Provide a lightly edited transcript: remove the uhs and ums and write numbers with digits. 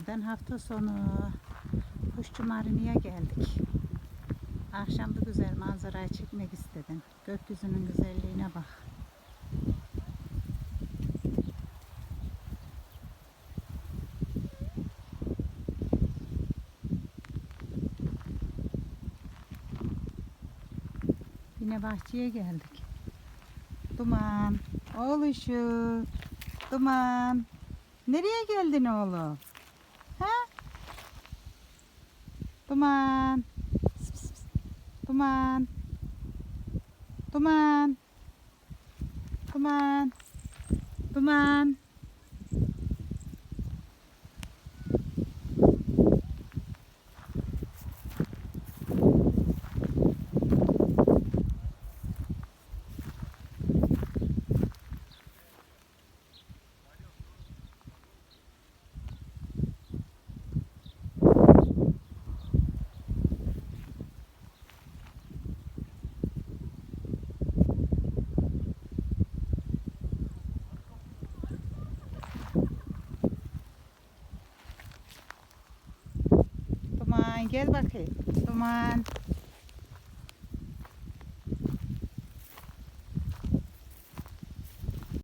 günlerden hafta sonu kuşçu marineye geldik. Akşam bu güzel manzarayı çekmek istedim. Gökyüzünün güzelliğine bak. Yine bahçeye geldik. Duman, oğluşu, Duman. Nereye geldin oğlum? Ha? Duman. Pıs pıs pıs. Duman. Duman. Duman. Duman. Duman gel bakayım. Duman.